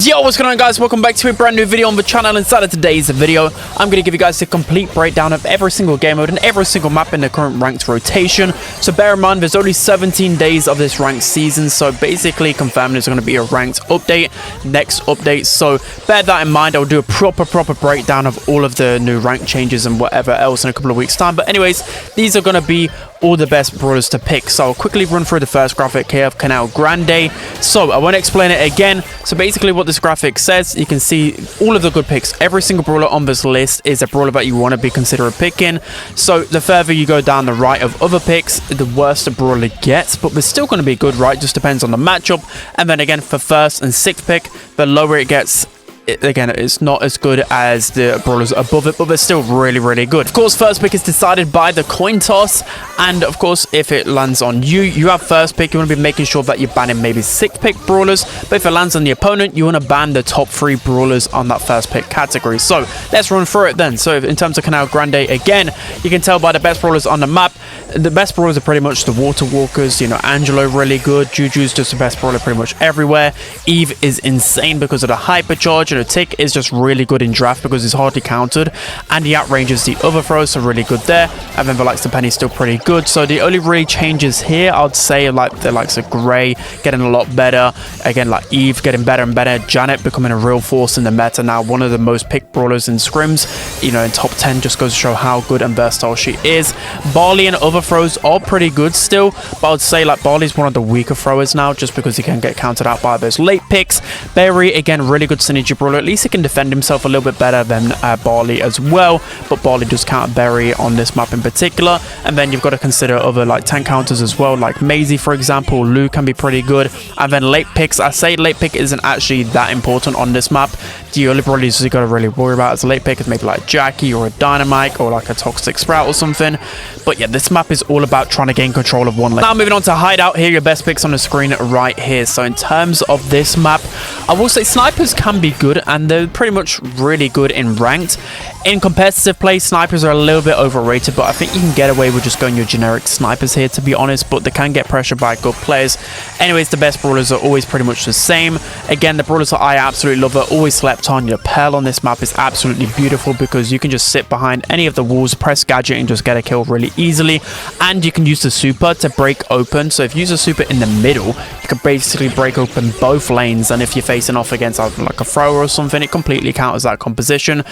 Yo, what's going on, guys? Welcome back to a brand new video on the channel. Inside of today's video, I'm going to give you guys a complete breakdown of every single game mode and every single map in the current ranked rotation. So bear in mind, there's only 17 days of this ranked season, so basically confirming there's going to be a ranked update, next update. So bear that in mind. I'll do a proper breakdown of all of the new rank changes and whatever else in a couple of weeks time. But anyways, these are going to be all the best brawlers to pick. So I'll quickly run through the first graphic here of Canal Grande. So I won't explain it again. So basically what this graphic says, you can see all of the good picks. Every single brawler on this list is a brawler that you want to be considered picking. So the further you go down the right of other picks, the worse the brawler gets, but they're still going to be good, right? Just depends on the matchup. And then again, for first and sixth pick, the lower it gets, again, it's not as good as the brawlers above it, but they're still really good. Of course, first pick is decided by the coin toss, and of course, if it lands on you, you have first pick. You want to be making sure that you're banning maybe sixth pick brawlers, but if it lands on the opponent, you want to ban the top 3 brawlers on that first pick category. So let's run through it then. So in terms of Canal Grande, again, you can tell by the best brawlers on the map. The best brawlers are pretty much the water walkers. You know, Angelo really good, Juju's just the best brawler pretty much everywhere. Eve is insane because of the hypercharge. You know, Tick is just really good in draft because he's hardly countered, and he outranges the other throws, so really good there. And then the likes of Penny's still pretty good. So the only really changes here, I'd say, like the likes of Gray getting a lot better. Again, like Eve getting better and better. Janet becoming a real force in the meta now, one of the most picked brawlers in scrims. You know, in top 10, just goes to show how good and versatile she is. Barley and other throws are pretty good still, but I'd say like Barley's one of the weaker throwers now, just because he can get countered out by those late picks. Berry, again, really good synergy brawler. At least he can defend himself a little bit better than Barley as well, but Barley does counter Berry on this map in particular. And then you've got to consider other like tank counters as well, like Maisie, for example. Lou can be pretty good. And then late picks, I say late pick isn't actually that important on this map. The only brawlers you got to really worry about as a late pick is maybe like Jackie or a Dynamite or like a Toxic Sprout or something. But yeah, this map is all about trying to gain control of one lane. Now moving on to Hideout, here are your best picks on the screen right here. So in terms of this map, I will say snipers can be good, and they're pretty much really good in ranked. In competitive play, snipers are a little bit overrated, but I think you can get away with just going your generic snipers here, to be honest, but they can get pressured by good players. Anyways, the best brawlers are always pretty much the same. Again, the brawlers that I absolutely love are always slept on. Your Pearl on this map is absolutely beautiful because you can just sit behind any of the walls, press gadget, and just get a kill really easily. And you can use the super to break open. So if you use a super in the middle, you can basically break open both lanes, and if you're facing off against like a thrower or something, it completely counters that composition.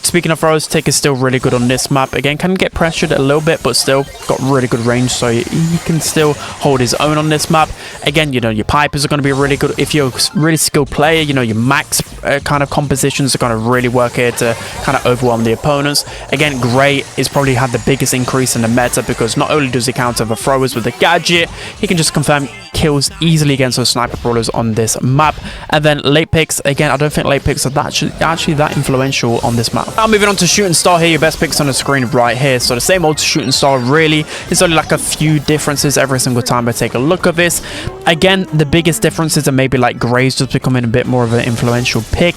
Speaking of throws, Tick is still really good on this map. Again, can get pressured a little bit, but still got really good range, so he can still hold his own on this map. Again, you know, your Pipers are going to be really good. If you're a really skilled player, you know, your max kind of compositions are going to really work here to kind of overwhelm the opponents. Again, Gray is probably had the biggest increase in the meta because not only does he counter the throwers with the gadget, he can just confirm kills easily against those sniper brawlers on this map. And then late picks, again, I don't think late picks are actually that influential on this map. Now moving on to Shooting Star, here your best picks on the screen right here. So the same old Shooting Star, really. It's only like a few differences every single time I take a look at this. Again, the biggest differences are maybe like Gray's just becoming a bit more of an influential pick.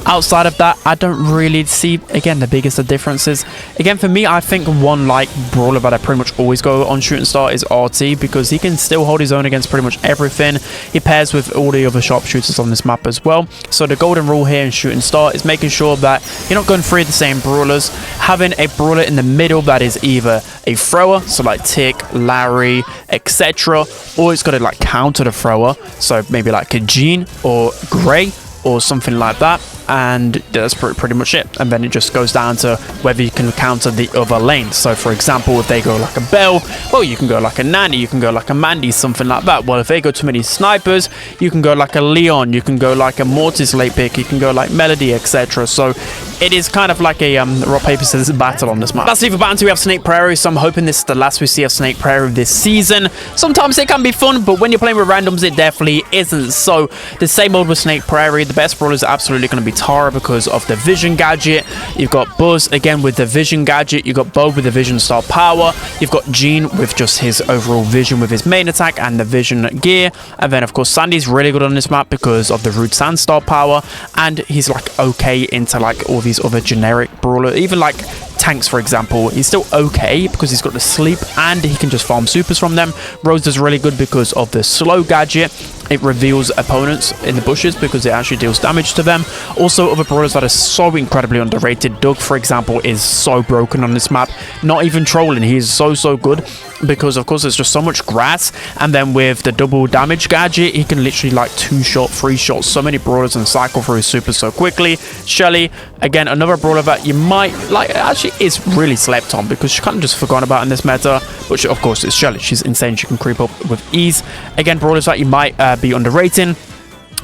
Outside of that, I don't really see, again, the biggest of differences. Again, for me, I think one like brawler that I pretty much always go on Shooting Star is RT, because he can still hold his own against pretty much everything. He pairs with all the other sharpshooters on this map as well. So the golden rule here in Shooting Star is making sure that you're not going through the same brawlers. Having a brawler in the middle that is either a thrower, so like Tick, Larry, etc., or it's got to like counter the thrower, so maybe like a Jean or Gray or something like that. And that's pretty much it. And then it just goes down to whether you can counter the other lanes. So for example, if they go like a Belle, well, you can go like a Nanny, you can go like a Mandy, something like that. Well, if they go too many snipers, you can go like a Leon, you can go like a Mortis late pick, you can go like Melody, etc. So it is kind of like a rock paper scissors battle on this map. That's Eva Bounty. We have Snake Prairie, so I'm hoping this is the last we see of Snake Prairie this season. Sometimes it can be fun, but when you're playing with randoms, it definitely isn't. So the same old with Snake Prairie. The best brawler is absolutely going to be Tara because of the vision gadget. You've got Buzz again with the vision gadget. You've got Bo with the vision star power. You've got Gene with just his overall vision with his main attack and the vision gear. And then of course Sandy's really good on this map because of the Rude Sand star power, and he's like okay into like all these other generic brawler, even like tanks, for example. He's still okay because he's got the sleep and he can just farm supers from them. Rose is really good because of the slow gadget. it reveals opponents in the bushes because it actually deals damage to them. Also, other brawlers that are so incredibly underrated. Doug, for example, is so broken on this map. Not even trolling, he is so good because, of course, there's just so much grass. And then with the double damage gadget, he can literally like 2-shot, 3-shot so many brawlers and cycle through super so quickly. Shelly, again, another brawler that you might like, actually is really slept on because she kind of just forgotten about in this meta. But she, of course, it's Shelly. She's insane. She can creep up with ease. Again, brawlers that you might be underrating.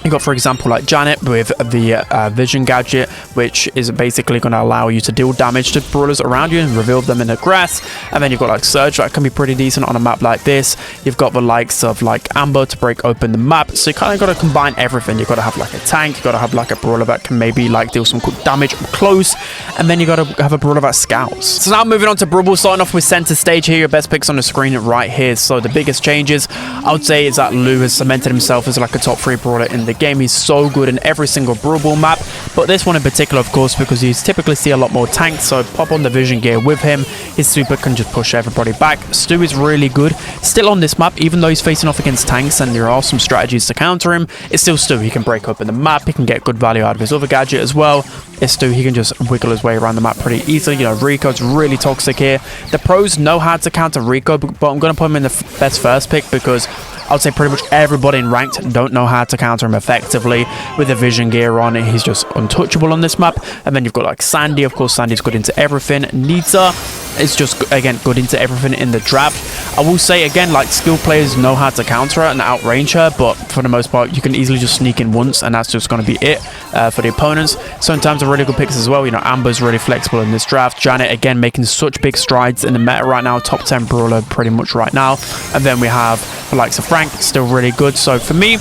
You got, for example, like Janet with the vision gadget, which is basically going to allow you to deal damage to brawlers around you and reveal them in the grass. And then you've got like Surge that can be pretty decent on a map like this. You've got the likes of like Amber to break open the map. So you kind of got to combine everything. You've got to have like a tank. You've got to have like a brawler that can maybe like deal some quick damage up close. And then you got to have a brawler that scouts. So now moving on to Brawl, starting off with center stage here. Your best picks on the screen right here. So the biggest changes, I would say, is that Lou has cemented himself as like a top 3 brawler in the game. He's so good in every single Brawl map, but this one in particular, of course, because you typically see a lot more tanks. So pop on the vision gear with him. His super can just push everybody back. Stu is really good still on this map, even though he's facing off against tanks and there are some strategies to counter him. It's still Stu. He can break open the map. He can get good value out of his other gadget as well. It's Stu. He can just wiggle his way around the map pretty easily. You know, Rico's really toxic here. The pros know how to counter Rico, but I'm going to put him in the best first pick because I would say pretty much everybody in ranked don't know how to counter him effectively. With the vision gear on, he's just untouchable on this map. And then you've got like Sandy. Of course, Sandy's good into everything. Nita is just, again, good into everything in the draft. I will say, again, like skilled players know how to counter her and outrange her, but for the most part, you can easily just sneak in once, and that's just going to be it for the opponents. So in terms of really good picks as well, you know, Amber's really flexible in this draft. Janet, again, making such big strides in the meta right now. Top 10 brawler pretty much right now. And then we have the likes of Frank, still really good. So for me,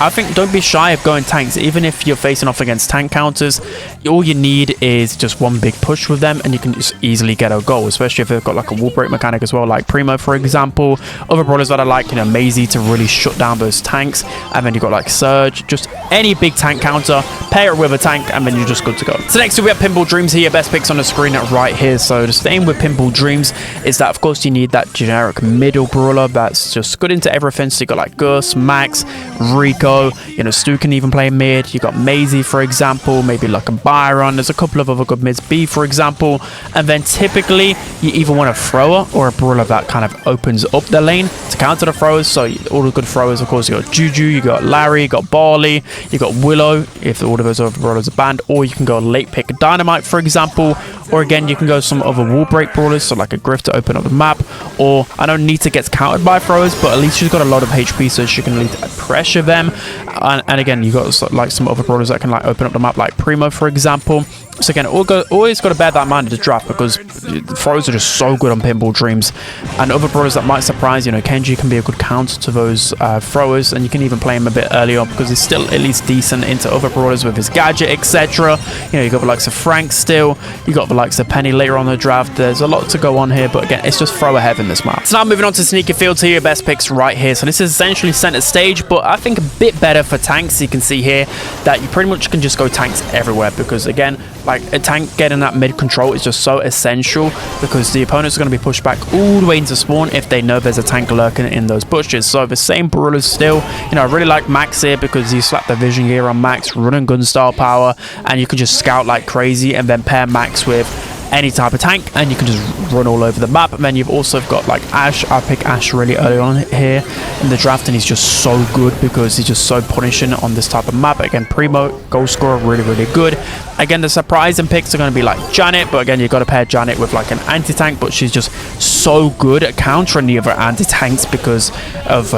I think don't be shy of going tanks. Even if you're facing off against tank counters, all you need is just one big push with them and you can just easily get a goal, especially if they've got like a wall break mechanic as well, like Primo, for example. Other brawlers that I like, you know, Maisie to really shut down those tanks. And then you've got like Surge, just any big tank counter, pair it with a tank, and then you're just good to go. So next we have Pinball Dreams here. Best picks on the screen right here. So the thing with Pinball Dreams is that, of course, you need that generic middle brawler that's just good into everything. So you got like Gus, Max, Rico, you know, Stu can even play mid. You got Maisie, for example, maybe like a Byron. There's a couple of other good mids, B, for example. And then typically you either want a thrower or a brawler that kind of opens up the lane to counter the throwers. So all the good throwers, of course, you got Juju, you got Larry, you got Barley, you got Willow, if all of those other brawlers are banned, or you can go late pick Dynamite, for example. Or again, you can go some other wall break brawlers, so like a Griff to open up the map. Or I don't need to get countered by throwers, but at least she's got a lot of HP, so she can at least pressure them. And again, you got like some other brawlers that can like open up the map, like Primo, for example. So again, always got to bear that in mind in the draft, because throws are just so good on Pinball Dreams. And other brawlers that might surprise, you know, Kenji can be a good counter to those throwers, and you can even play him a bit earlier because he's still at least decent into other brawlers with his gadget, etc. You know, you got the likes of Frank still, you got the likes of Penny later on the draft. There's a lot to go on here, but again, it's just throw ahead in this map. So now moving on to Sneaky Fields here, your best picks right here. So this is essentially center stage, but I think a bit better for tanks. You can see here that you pretty much can just go tanks everywhere, because again, like a tank getting that mid control is just so essential, because the opponents are going to be pushed back all the way into spawn if they know there's a tank lurking in those bushes. So the same brawlers still, you know, I really like Max here because you slap the vision gear on Max, run and gun style power, and you can just scout like crazy, and then pair Max with any type of tank and you can just run all over the map. And then you've also got like Ash. I pick Ash really early on here in the draft, and he's just so good because he's just so punishing on this type of map. Again, Primo, goal scorer, really good. Again, the surprising picks are going to be like Janet, but again, you've got to pair Janet with like an anti-tank, but she's just so good at countering the other anti-tanks because of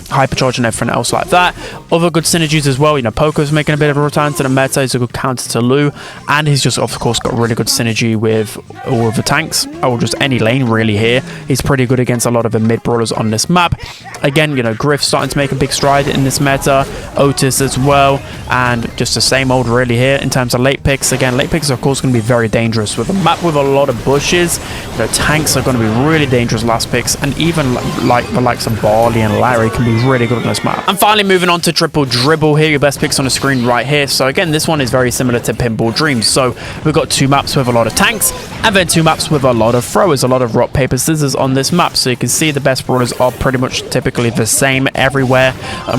hypercharge and everything else like that. Other good synergies as well, you know, Poco's making a bit of a return to the meta. He's a good counter to Lou, and he's just, of course, got really good synergy with all of the tanks, or just any lane really here. He's pretty good against a lot of the mid brawlers on this map. Again, you know, Griff starting to make a big stride in this meta, Otis as well, and just the same old really here in terms of late picks. Again, late picks are, of course, going to be very dangerous with a map with a lot of bushes. You know, tanks are going to be really dangerous last picks, and even like the likes of Barley and Larry can be be really good on this map. And finally, moving on to Triple Dribble here, your best picks on the screen right here. So again, this one is very similar to Pinball Dreams. So we've got 2 maps with a lot of tanks, and then 2 maps with a lot of throwers, a lot of rock, paper, scissors on this map. So you can see the best brawlers are pretty much typically the same everywhere.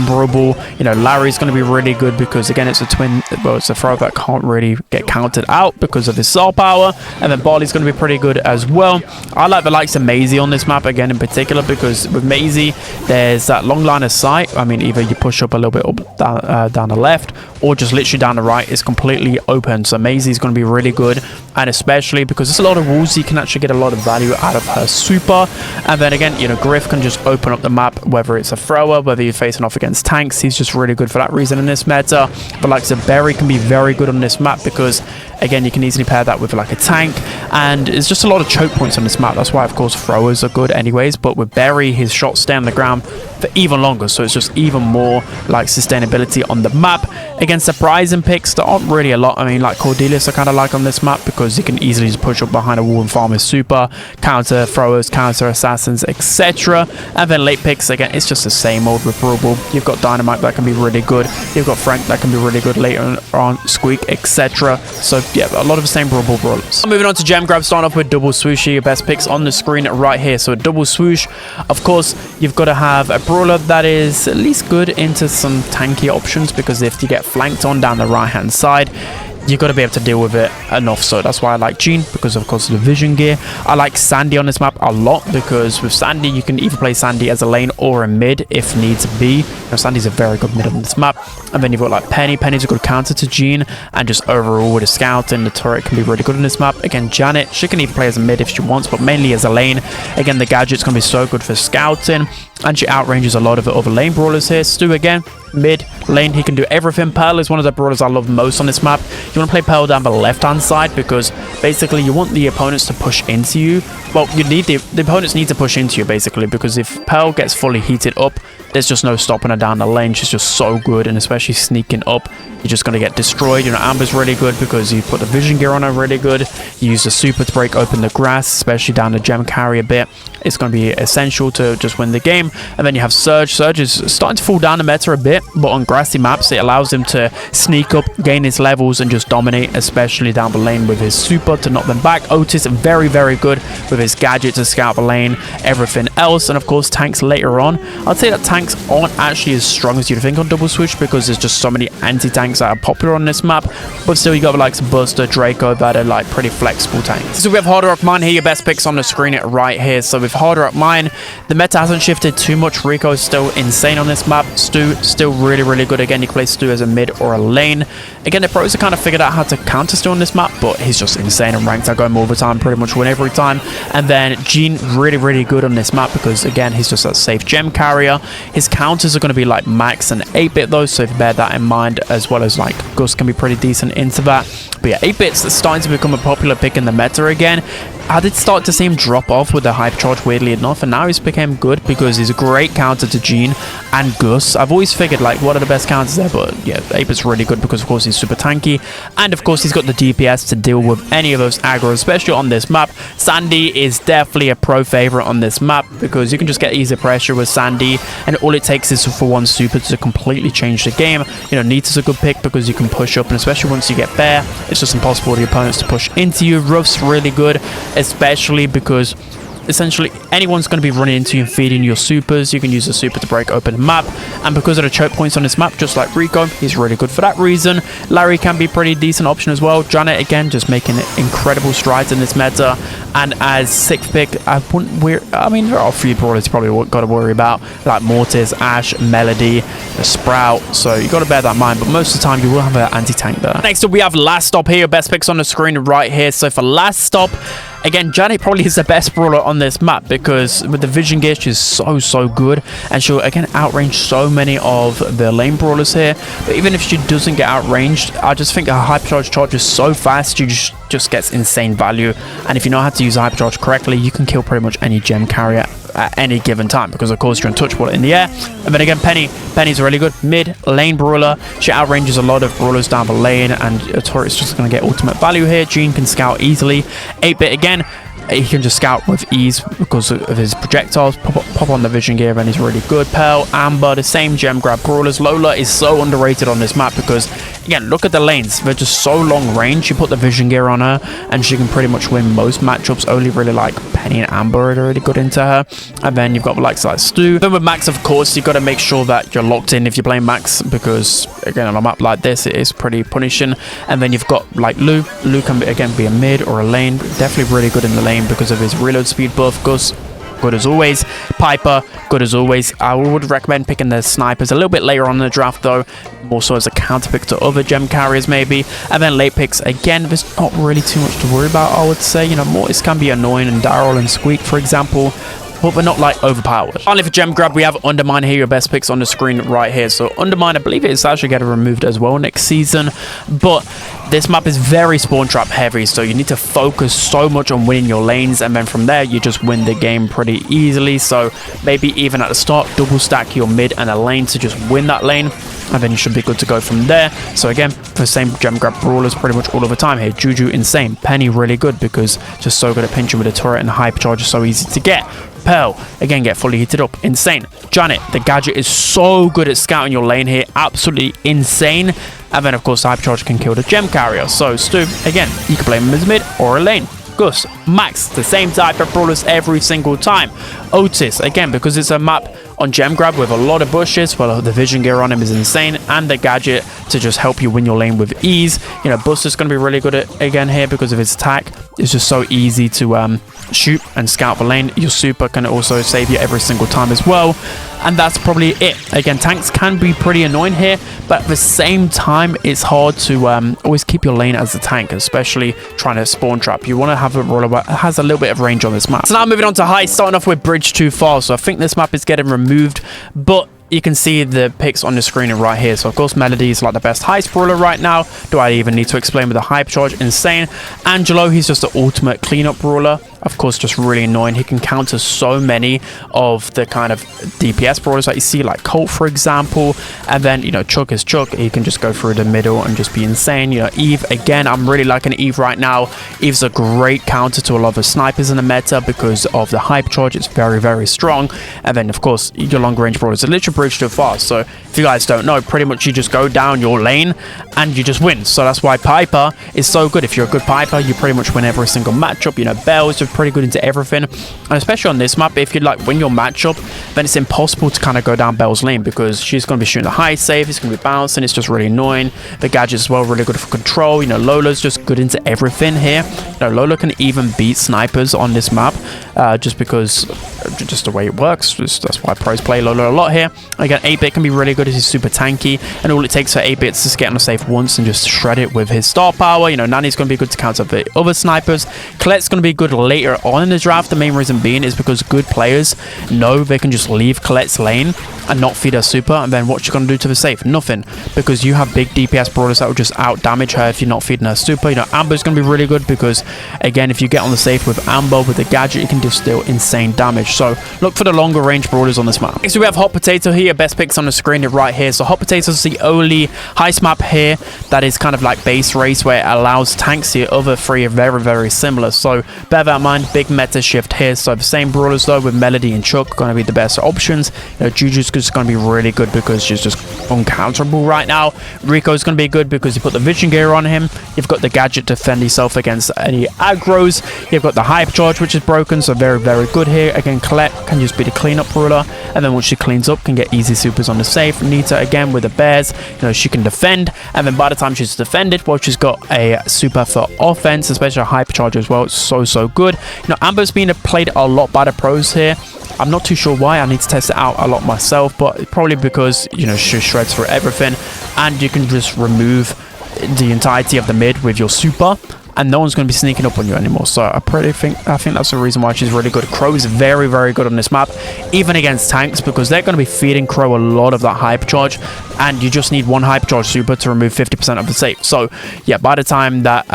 Brawl, you know, Larry's going to be really good because again, it's a twin, well, it's a thrower that can't really get counted out because of his soul power. And then Barley's going to be pretty good as well. I like the likes of Maisie on this map again in particular, because with Maisie, there's that long line of sight. I mean, either you push up a little bit up down the left, or just literally down the right is completely open. So Maisie's going to be really good, and especially because there's a lot of walls, you can actually get a lot of value out of her super. And then again, you know, Griff can just open up the map, whether it's a thrower, whether you're facing off against tanks. He's just really good for that reason in this meta. But like I said, Berry can be very good on this map because again, you can easily pair that with like a tank, and it's just a lot of choke points on this map. That's why of course throwers are good anyways, but with Berry, his shots stay on the ground for even longer, so it's just even more like sustainability on the map. Against surprising picks, there aren't really a lot. I mean, like Cordelius I kind of like on this map because he can easily just push up behind a wall and farm his super, counter throwers, counter assassins, etc. And then late picks, again, it's just the same old with Brawl. You've got Dynamite that can be really good, you've got Frank that can be really good later on, Squeak, etc. So yeah, a lot of the same brawlers. Moving on to gem grab, starting off with Double Swoosh, your best picks on the screen right here. So a Double Swoosh, of course, you've got to have a brawler that is at least good into some tanky options, because if you get flanked on down the right hand side, you've got to be able to deal with it enough. So that's why I like Jean, because of course of the vision gear. I like Sandy on this map a lot, because with Sandy you can either play Sandy as a lane or a mid if needs be. Now, Sandy's a very good mid on this map. And then you've got like Penny. Penny's a good counter to Jean, and just overall with a scout and the turret can be really good on this map. Again, Janet, she can even play as a mid if she wants, but mainly as a lane. Again, the gadget's going to be so good for scouting, and she outranges a lot of the other lane brawlers here. Stu again, mid lane, he can do everything. Pearl is one of the brawlers I love most on this map. You want to play Pearl down the left hand side, because basically you want the opponents to push into you. Well, you need the opponents need to push into you basically, because if Pearl gets fully heated up, there's just no stopping her down the lane. She's just so good, and especially sneaking up, you're just going to get destroyed. You know, Amber's really good because you put the vision gear on her really good. You use the super to break open the grass, especially down the gem carry a bit. It's going to be essential to just win the game. And then you have Surge. Surge is starting to fall down the meta a bit, but on grassy maps, it allows him to sneak up, gain his levels, and just dominate, especially down the lane with his super to knock them back. Otis, very, very good with his gadget to scout the lane, everything else. And of course, tanks later on. I'd say that tanks aren't actually as strong as you'd think on Double Swoosh, because there's just so many anti-tanks that are popular on this map. But still, you got the likes of Buster, Draco that are like pretty flexible tanks. So we have Harder Rock Mine here, your best picks on the screen right here. So with Harder Rock Mine, the meta hasn't shifted too much. Rico is still insane on this map. Stu, still really, really good. Again, you can play Stu as a mid or a lane. Again, the pros have kind of figured out how to counter Stu on this map, but he's just insane and ranked. I go him all the time, pretty much win every time. And then Jean, really, really good on this map, because again, he's just a safe gem carrier. His counters are going to be like Max and 8-bit though, so if you bear that in mind, as well as like Gus can be pretty decent into that. But yeah, 8-bit's starting to become a popular pick in the meta again. I did start to see him drop off with the hype charge, weirdly enough, and now he's became good because he's a great counter to Jean and Gus. I've always figured like what are the best counters there, but yeah, 8-bit's really good because of course he's super tanky, and of course he's got the DPS to deal with any of those aggros, especially on this map. Sandy is definitely a pro favorite on this map because you can just get easy pressure with Sandy, and all it takes is for one super to completely change the game. You know, Nita's a good pick because you can push up, and especially once you get Bear, it's just impossible for the opponents to push into you. Ruff's really good, especially because essentially anyone's going to be running into you and feeding your supers. You can use a super to break open the map, and because of the choke points on this map, just like Rico, he's really good for that reason. Larry can be a pretty decent option as well. Janet again, just making incredible strides in this meta. And as 6th pick, I mean, there are a few brawlers you probably got to worry about, like Mortis, Ash, Melody, Sprout, so you got to bear that in mind, but most of the time you will have an anti-tank there. Next up, we have Last Stop here, best picks on the screen right here. So for Last Stop, again, Janet probably is the best brawler on this map because with the vision gear, she's so good, and she'll again outrange so many of the lane brawlers here. But even if she doesn't get outranged, I just think her hypercharge charge is so fast, she just gets insane value. And if you know how to use hypercharge correctly, you can kill pretty much any gem carrier at any given time, because of course you're untouchable in the air. And then again, Penny's really good mid lane brawler. She outranges a lot of brawlers down the lane, and a turret's just going to get ultimate value here. Jean can scout easily. 8-bit again, he can just scout with ease because of his projectiles. Pop on the vision gear and he's really good. Pearl, Amber, the same gem grab brawlers. Lola is so underrated on this map because, again, look at the lanes. They're just so long range. You put the vision gear on her and she can pretty much win most matchups. Only really like Penny and Amber are really good into her. And then you've got the likes like Stu. Then with Max, of course, you've got to make sure that you're locked in if you're playing Max because, again, on a map like this, it is pretty punishing. And then you've got like Lou. Lou can, again, be a mid or a lane. Definitely really good in the lane because of his reload speed buff. Gus, good as always. Piper, good as always. I would recommend picking the snipers a little bit later on in the draft though, more so as a counter pick to other gem carriers maybe. And then late picks, again, there's not really too much to worry about, I would say. You know, Mortis can be annoying, and Daryl and Squeak, for example, but we're not like overpowered. Finally, for gem grab, we have Undermine here, your best picks on the screen right here. So Undermine, I believe it is actually getting removed as well next season, but this map is very spawn trap heavy, so you need to focus so much on winning your lanes, and then from there you just win the game pretty easily. So maybe even at the start, double stack your mid and a lane to just win that lane, and then you should be good to go from there. So again, for the same gem grab brawlers pretty much all of the time here. Juju, insane. Penny, really good because just so good at pinching with a turret, and hypercharge is so easy to get. Pearl, again, get fully heated up. Insane. Janet, the gadget is so good at scouting your lane here. Absolutely insane. And then, of course, the hypercharge can kill the gem carrier. So, Stu, again, you can play him as mid or a lane. Gus, Max, the same type of brawlers every single time. Otis, again, because it's a map on gem grab with a lot of bushes, well, the vision gear on him is insane, and the gadget to just help you win your lane with ease. You know, Buster's going to be really good at, again, here because of his attack. It's just so easy to shoot and scout the lane. Your super can also save you every single time as well. And that's probably it. Again, tanks can be pretty annoying here, but at the same time, it's hard to always keep your lane as a tank, especially trying to spawn trap. You want to have a roller that has a little bit of range on this map. So now moving on to Heist, starting off with Bridge Too Far. So I think this map is getting removed, but you can see the picks on the screen right here. So of course, Melody is like the best Heist brawler right now. Do I even need to explain with the hype charge? Insane. Angelo, he's just the ultimate cleanup brawler. Of course, just really annoying. He can counter so many of the kind of DPS brawlers that you see, like Colt, for example. And then, you know, Chuck is Chuck. He can just go through the middle and just be insane. You know, Eve, again, I'm really liking Eve right now. Eve's a great counter to a lot of snipers in the meta because of the hype charge. It's very, very strong. And then, of course, your long range brawlers are literally Bridge Too Far. So if you guys don't know, pretty much you just go down your lane and you just win. So that's why Piper is so good. If you're a good Piper, you pretty much win every single matchup. You know, Belle's just pretty good into everything, and especially on this map, if you like win your matchup, then it's impossible to kind of go down Belle's lane because she's going to be shooting the high save, it's going to be bouncing, it's just really annoying. The gadget as well, really good for control. You know, Lola's just good into everything here. You know, Lola can even beat snipers on this map just because just the way it works. That's why pros play Lola a lot here. Again, 8-bit can be really good as he's super tanky, and all it takes for 8-bit is to get on the safe once and just shred it with his star power. You know, Nani's going to be good to counter the other snipers. Colette's going to be good later on in the draft. The main reason being is because good players know they can just leave Colette's lane and not feed her super, and then what you're going to do to the safe? Nothing, because you have big DPS brawlers that will just out damage her if you're not feeding her super. You know, Amber's going to be really good because, again, if you get on the safe with Amber with the gadget, you can just deal insane damage. So look for the longer range brawlers on this map. Next we have Hot Potato here, best picks on the screen right here. So Hot Potato is the only Heist map here that is kind of like base race where it allows tanks. The other three are very, very similar, so bear that in mind. Big meta shift here. So the same brawlers though, with Melody and Chuck going to be the best options. You know, Juju's just going to be really good because she's just uncounterable right now. Rico's going to be good because you put the vision gear on him. You've got the gadget to defend yourself against any aggros. You've got the hype charge, which is broken, so very, very good here. Again, Colette can just be the cleanup brawler, and then once she cleans up, can get easy supers on the safe. Nita, again, with the bears, you know, she can defend, and then by the time she's defended, well, she's got a super for offense, especially a hyper charge as well. It's so good. You know, Amber's being played a lot by the pros here. I'm not too sure why. I need to test it out a lot myself, but probably because, you know, she shreds through everything, and you can just remove the entirety of the mid with your super, and no one's going to be sneaking up on you anymore. So I think that's the reason why she's really good. Crow is very, very good on this map, even against tanks, because they're going to be feeding Crow a lot of that hyper charge, and you just need one hyper charge super to remove 50% of the safe. So yeah, by the time that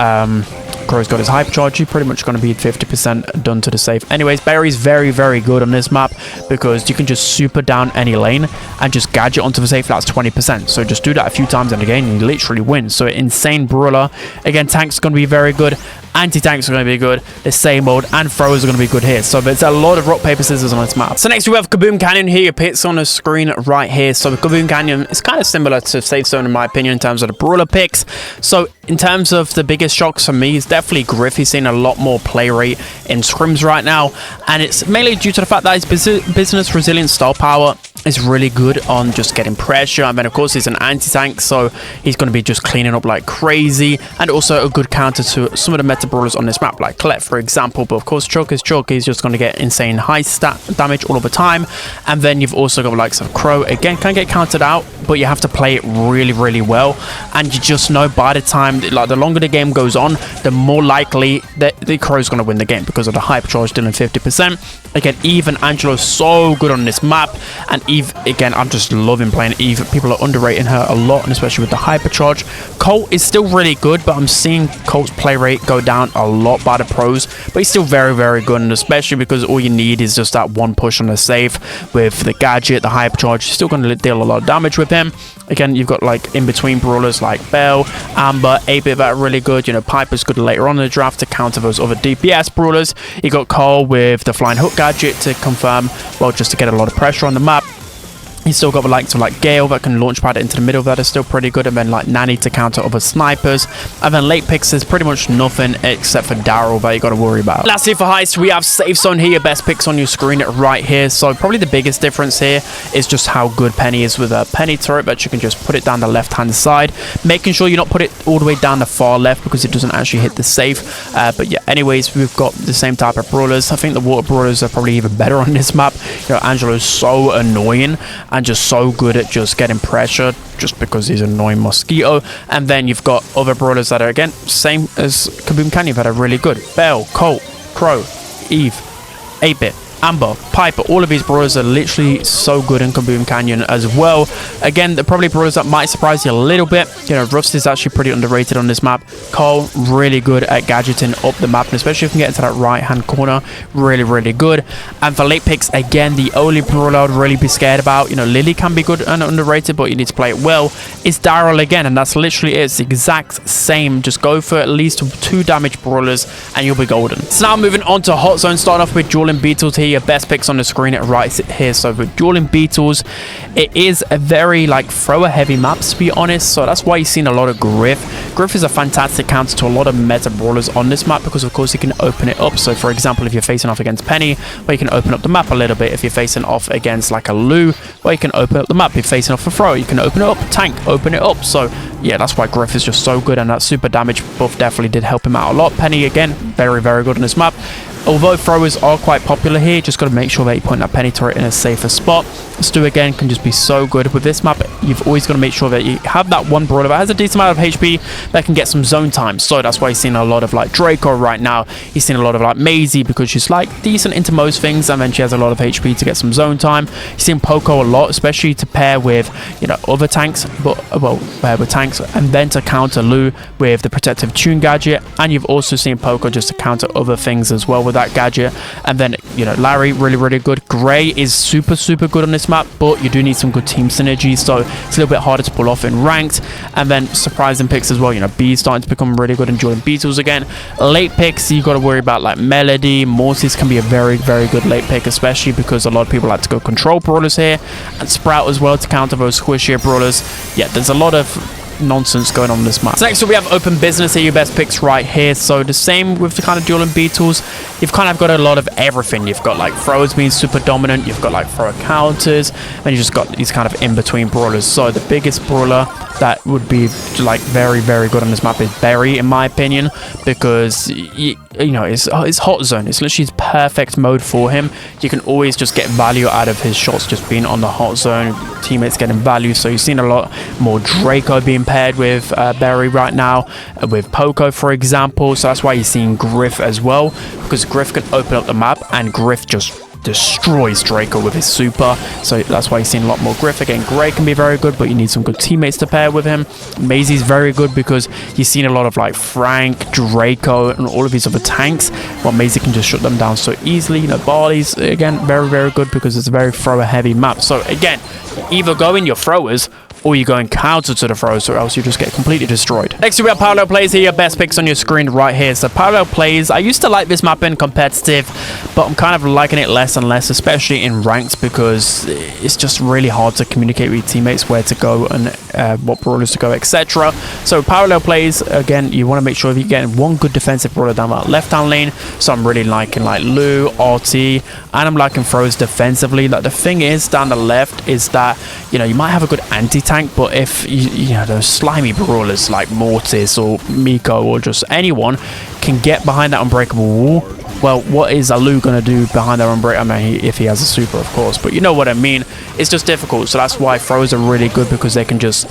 Crow's got his hyper charge, you're pretty much going to be 50% done to the safe. Anyways, Barry's very, very good on this map because you can just super down any lane and just gadget onto the safe. That's 20%. So just do that a few times in the game and you literally win. So insane brawler. Again, tank's going to be very good. Anti-tanks are going to be good. The same old and throwers are going to be good here. So there's a lot of rock, paper, scissors on this map. So next we have Kaboom Canyon here. Your picks on the screen right here. So Kaboom Canyon is kind of similar to Safe Zone in my opinion in terms of the brawler picks. So in terms of the biggest shocks for me, it's definitely Griff. He's seen a lot more play rate in scrims right now. And it's mainly due to the fact that his business resilient star power is really good on just getting pressure. And then of course he's an anti-tank, so he's going to be just cleaning up like crazy, and also a good counter to some of the meta brawlers on this map like Colette for example. But of course Chalk is Chalk, he's just going to get insane high stat damage all of the time. And then you've also got the likes of Crow, again can get countered out, but you have to play it really well. And you just know by the time, like the longer the game goes on, the more likely that the Crow's going to win the game because of the hypercharge dealing 50%. Again, Eve and Angelo's so good on this map, and Eve, again, I'm just loving playing Eve. People are underrating her a lot, and especially with the hypercharge. Colt is still really good, but I'm seeing Colt's play rate go down a lot by the pros, but he's still very good, and especially because all you need is just that one push on the save with the gadget, the hypercharge. You're still going to deal a lot of damage with him. Again, you've got like in between brawlers like Belle, Amber, 8-bit that are really good. You know, Piper's good later on in the draft to counter those other DPS brawlers. You got Cole with the flying hook gadget to confirm, well, just to get a lot of pressure on the map. He's still got the likes of like Gale that can launch pad into the middle, that is still pretty good, and then like Nanny to counter other snipers. And then late picks is pretty much nothing except for Daryl that you got to worry about. Lastly for Heist, we have Safe Zone here, your best picks on your screen right here. So probably the biggest difference here is just how good Penny is with a Penny turret, but you can just put it down the left hand side, making sure you not put it all the way down the far left because it doesn't actually hit the safe. But yeah, anyways, we've got the same type of brawlers. I think the water brawlers are probably even better on this map. You know, Angelo's so annoying and just so good at just getting pressure just because he's an annoying mosquito. And then you've got other brawlers that are again same as Kaboom Canyon that are really good. Belle, Colt, Crow, Eve, 8-bit, Amber, Piper, all of these brawlers are literally so good in Kaboom Canyon as well. Again, they're probably brawlers that might surprise you a little bit. You know, Rust is actually pretty underrated on this map. Cole, really good at gadgeting up the map, and especially if you can get into that right hand corner, really good. And for late picks, again, the only brawler I would really be scared about, you know, Lily can be good and underrated, but you need to play it well, is Daryl again, and that's literally it. It's the exact same. Just go for at least 2 damage brawlers and you'll be golden. So now moving on to Hot Zone, starting off with Dueling Beetles here. Your best picks on the screen right here. So with Dueling Beetles, it is a very like thrower heavy map to be honest, so that's why you've seen a lot of Griff. Griff is a fantastic counter to a lot of meta brawlers on this map because of course you can open it up. So for example, if you're facing off against Penny, well, you can open up the map a little bit. If you're facing off against like a Lou, well, you can open up the map. If you're facing off a throw, you can open it up. Tank, open it up. So yeah, that's why Griff is just so good, and that super damage buff definitely did help him out a lot. Penny again, very good on this map. Although throwers are quite popular here, just got to make sure that you point that Penny turret in a safer spot. Stu again can just be so good with this map. You've always got to make sure that you have that one brawler that has a decent amount of HP that can get some zone time. So that's why you're seeing a lot of like Draco right now. He's seen a lot of like Maisie because she's like decent into most things, and then she has a lot of HP to get some zone time. You've seen Poco a lot, especially to pair with, you know, other tanks, but well, with tanks, and then to counter Lou with the protective tune gadget. And you've also seen Poco just to counter other things as well with that gadget. And then, you know, Larry really good. Gray is super good on this map, but you do need some good team synergy, so it's a little bit harder to pull off in ranked. And then surprising picks as well, you know, B's starting to become really good and joining Beetles again. Late picks, you got to worry about like Melody. Mortis can be a very good late pick, especially because a lot of people like to go control brawlers here, and Sprout as well to counter those squishier brawlers. Yeah, there's a lot of nonsense going on this map. So next we have Open Business here, your best picks right here. So the same with the kind of Dueling Beetles, you've kind of got a lot of everything. You've got like throwers being super dominant, you've got like thrower counters, and you just got these kind of in-between brawlers. So the biggest brawler that would be like very good on this map is Berry, in my opinion, because you know, it's Hot Zone. It's literally perfect mode for him. You can always just get value out of his shots just being on the Hot Zone. Teammates getting value, so you've seen a lot more Draco being paired with Berry right now, with Poco for example. So that's why you're seeing Griff as well, because Griff can open up the map and Griff just destroys Draco with his super. So that's why you're seeing a lot more Griff. Again, Gray can be very good, but you need some good teammates to pair with him. Maisie's very good because you've seen a lot of like Frank, Draco, and all of these other tanks. Well, Maisie can just shut them down so easily. You know, Barley's again very good because it's a very thrower heavy map. So again, either go in your throwers or you go and counter to the throws, or else you just get completely destroyed. Next we have parallel plays. Here your best picks on your screen right here. So parallel plays, I used to like this map in competitive, but I'm kind of liking it less and less, especially in ranked, because it's just really hard to communicate with your teammates where to go and what brawlers to go, etc. So parallel plays, again, you want to make sure you're getting one good defensive brawler down that left hand lane. So I'm really liking like Lou, RT, and I'm liking throws defensively. Like the thing is down the left is that, you know, you might have a good anti-tank, but if you know those slimy brawlers like Mortis or Miko or just anyone can get behind that unbreakable wall, well, what is Alu going to do behind that unbreakable? I mean, if he has a super, of course, but you know what I mean. It's just difficult. So that's why throws are really good, because they can just,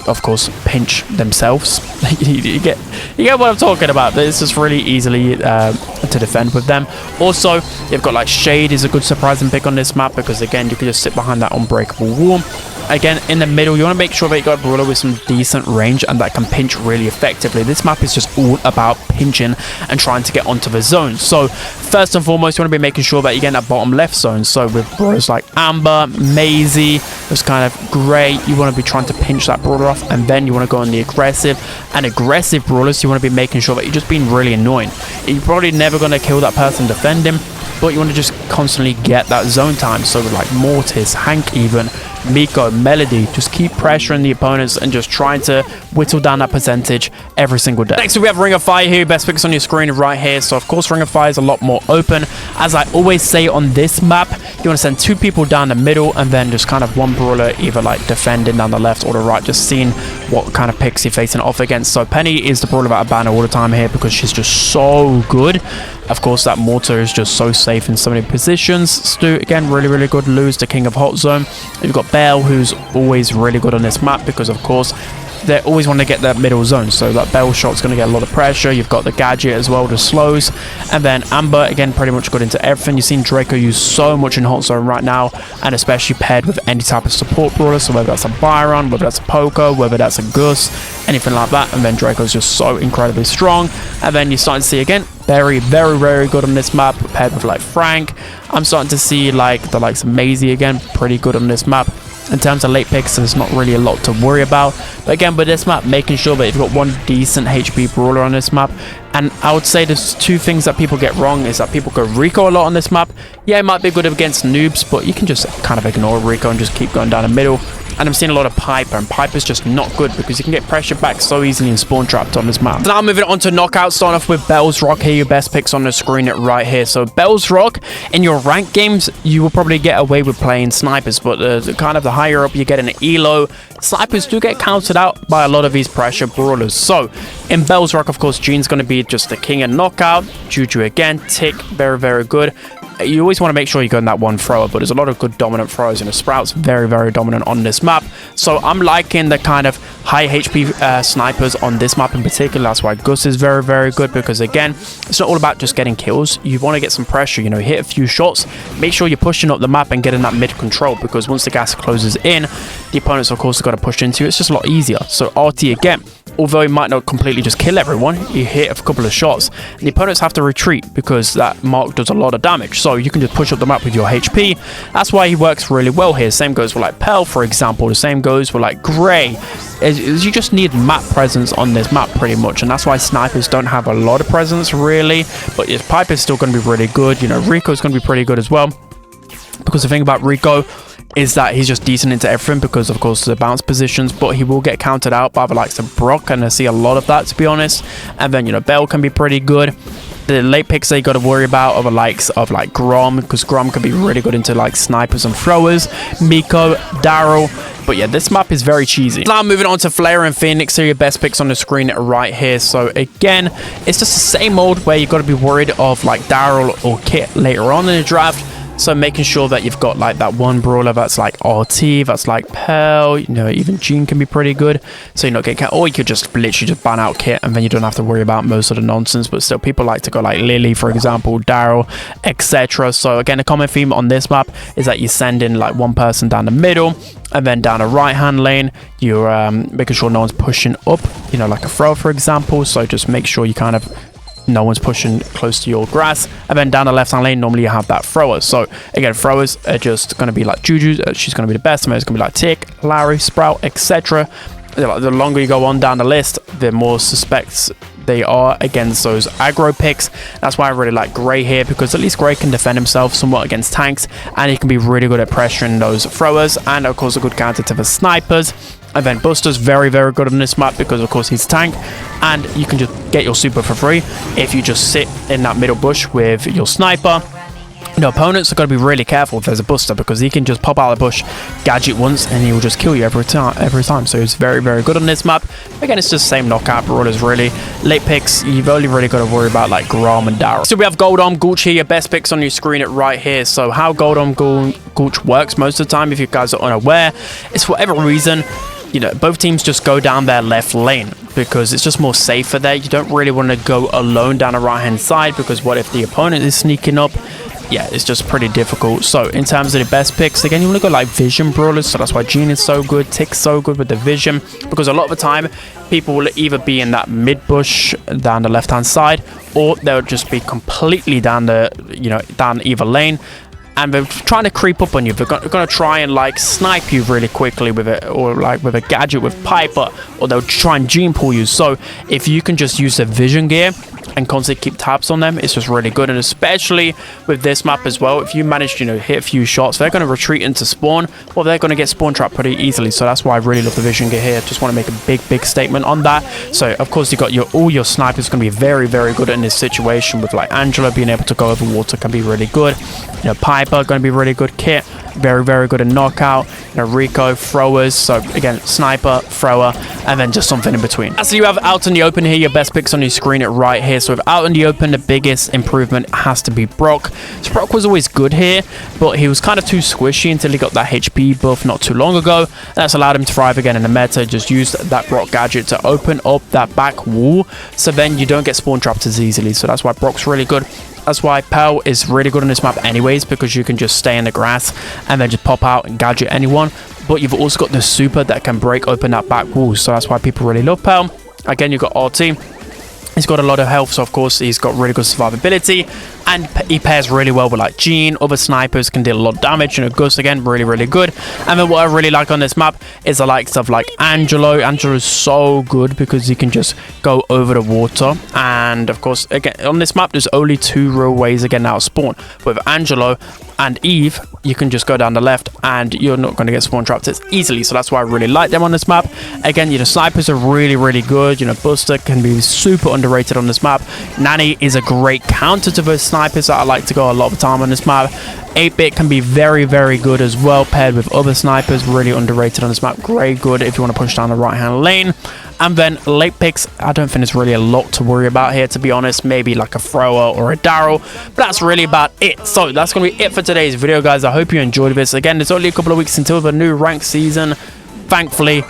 of course, pinch themselves. you get what I'm talking about. It's just really easily to defend with them. Also, you've got like Shade is a good surprising pick on this map, because again, you can just sit behind that unbreakable wall. Again, in the middle, you want to make sure that you got a brawler with some decent range and that can pinch really effectively. This map is just all about pinching and trying to get onto the zone. So first and foremost, you want to be making sure that you get in that bottom left zone. So with brawlers like Amber, Maisie, those kind of Grey, you want to be trying to pinch that brawler off, and then you want to go on the aggressive. And aggressive brawlers, you want to be making sure that you're just being really annoying. You're probably never going to kill that person defending, but you want to just constantly get that zone time. So with like Mortis, Hank even, Miko, Melody, just keep pressuring the opponents and just trying to whittle down that percentage every single day. Next we have Ring of Fire here, best picks on your screen right here. So of course Ring of Fire is a lot more open. As I always say on this map, you want to send two people down the middle and then just kind of one brawler either like defending down the left or the right, just seeing what kind of picks you're facing off against. So Penny is the brawler that I ban all the time here because she's just so good. Of course, that mortar is just so safe in so many positions. Stu, again, really, really good. Lou's the king of hot zone. You've got Belle, who's always really good on this map because, of course, they always want to get that middle zone. So that Belle shot's going to get a lot of pressure. You've got the gadget as well, the slows. And then Amber, again, pretty much good into everything. You've seen Draco use so much in hot zone right now, and especially paired with any type of support brawler. So whether that's a Byron, whether that's a Poco, whether that's a Gus, anything like that. And then Draco's just so incredibly strong. And then you're starting to see, again, very, very, very good on this map, paired with like Frank. I'm starting to see like the likes of Maisie again, pretty good on this map. In terms of late picks, there's not really a lot to worry about. But again, with this map, making sure that you've got one decent HP brawler on this map. And I would say there's two things that people get wrong, is that people go Rico a lot on this map. Yeah, it might be good against noobs, but you can just kind of ignore Rico and just keep going down the middle. And I'm seeing a lot of Piper, and Piper's just not good because you can get pressured back so easily and spawn trapped on this map. So now moving on to knockout, starting off with Bell's Rock here, your best picks on the screen right here. So Bell's Rock, in your ranked games, you will probably get away with playing snipers, but kind of the higher up you get in the elo, snipers do get counted out by a lot of these pressure brawlers. So in Bell's Rock, of course, Jean's going to be just the king of knockout. Juju again, Tick, very, very good. You always want to make sure you go in that one thrower, but there's a lot of good dominant throwers. You know, Sprout's very, very dominant on this map. So I'm liking the kind of high HP snipers on this map in particular. That's why Gus is very, very good, because again, it's not all about just getting kills. You want to get some pressure, you know, hit a few shots, make sure you're pushing up the map and getting that mid control, because once the gas closes in, the opponents, of course, have got to push into it. It's just a lot easier. So RT again, although he might not completely just kill everyone, you hit a couple of shots, and the opponents have to retreat because that mark does a lot of damage. So you can just push up the map with your HP. That's why he works really well here. Same goes with like Pell, for example. The same goes with like Grey. You just need map presence on this map pretty much, and that's why snipers don't have a lot of presence really. But yes, Piper's still going to be really good. You know, Rico's going to be pretty good as well, because the thing about Rico is that he's just decent into everything because, of course, the bounce positions, but he will get countered out by the likes of Brock, and I see a lot of that, to be honest. And then, you know, Bell can be pretty good. The late picks that you got to worry about are the likes of like Grom, because Grom can be really good into like snipers and throwers. Miko, Daryl. But yeah, this map is very cheesy. Now moving on to Flare and Phoenix, here your best picks on the screen right here. So again, it's just the same mode where you got to be worried of like Daryl or Kit later on in the draft. So making sure that you've got like that one brawler that's like RT, that's like Pearl, you know, even Jean can be pretty good. So you're not getting, or you could just literally just ban out Kit and then you don't have to worry about most of the nonsense. But still, people like to go like Lily, for example, Daryl, etc. So again, a common theme on this map is that you send in like one person down the middle, and then down a right hand lane, you're making sure no one's pushing up, you know, like a throw, for example. So just make sure you kind of no one's pushing close to your grass. And then down the left hand lane, normally you have that thrower. So again, throwers are just going to be like Juju, she's going to be the best. And then it's going to be like Tick, Larry, Sprout, etc. The longer you go on down the list, the more suspects they are against those aggro picks. That's why I really like Gray here, because at least Gray can defend himself somewhat against tanks, and he can be really good at pressuring those throwers, and of course a good counter to the snipers. And then Buster's very, very good on this map because of course he's tank, and you can just get your super for free if you just sit in that middle bush with your sniper. Opponents are going to be really careful if there's a Buster, because he can just pop out of the bush, gadget once, and he will just kill you every time. So he's very, very good on this map. Again, it's just the same knockout brawlers, really. Late picks, you've only really got to worry about like Grom and Darryl. So we have Goldarm, Gulch here, your best picks on your screen right here. So how Goldarm, Gulch works most of the time, if you guys are unaware, is for whatever reason, both teams just go down their left lane because it's just more safer there. You don't really want to go alone down the right hand side, because what if the opponent is sneaking up? Yeah, it's just pretty difficult. So in terms of the best picks, again, you want to go like vision brawlers. So that's why Gene is so good, Tick's so good with the vision, because a lot of the time people will either be in that mid bush down the left hand side, or they'll just be completely down the down either lane, and they're trying to creep up on you. They're going to try and like snipe you really quickly with it, or like with a gadget with Piper, or they'll try and gene pull you. So if you can just use the vision gear and constantly keep tabs on them, it's just really good. And especially with this map as well, if you manage to hit a few shots, they're going to retreat into spawn, or they're going to get spawn trapped pretty easily. So that's why I really love the vision gear here. Just want to make a big statement on that. So of course you got all your snipers going to be very, very good in this situation, with like Angela being able to go over water can be really good. Piper going to be really good. Kit, very, very good in knockout. Rico, throwers. So again, sniper, thrower, and then just something in between. So you have out in the open here, your best picks on your screen right here. So with out in the open, the biggest improvement has to be Brock. So Brock was always good here, but he was kind of too squishy until he got that HP buff not too long ago. That's allowed him to thrive again in the meta. Just use that Brock gadget to open up that back wall, so then you don't get spawn trapped as easily. So that's why Brock's really good. That's why Pearl is really good on this map anyways, because you can just stay in the grass and then just pop out and gadget anyone. But you've also got the super that can break open that back wall. So that's why people really love Pearl. Again, you've got RT. He's got a lot of health, so of course he's got really good survivability, and he pairs really well with like Gene. Other snipers can deal a lot of damage. Gus again, really, really good. And then what I really like on this map is the likes of like Angelo. Angelo is so good because he can just go over the water. And of course, again, on this map, there's only 2 real ways again out of spawn. But with Angelo and Eve, you can just go down the left and you're not going to get spawn trapped as easily. So that's why I really like them on this map. Again, snipers are really, really good. Buster can be super underrated on this map. Nanny is a great counter to those snipers that I like to go a lot of time on this map. 8-bit can be very, very good as well, paired with other snipers. Really underrated on this map. Great good if you want to push down the right hand lane. And then late picks, I don't think there's really a lot to worry about here, to be honest. Maybe like a thrower or a Darryl, but that's really about it. So that's going to be it for today's video, guys. I hope you enjoyed this. Again, there's only a couple of weeks until the new ranked season. Thankfully,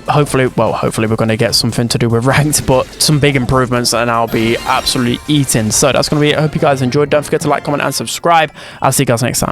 hopefully we're going to get something to do with ranked, but some big improvements, and I'll be absolutely eating. So that's going to be it. I hope you guys enjoyed. Don't forget to like, comment, and subscribe. I'll see you guys next time.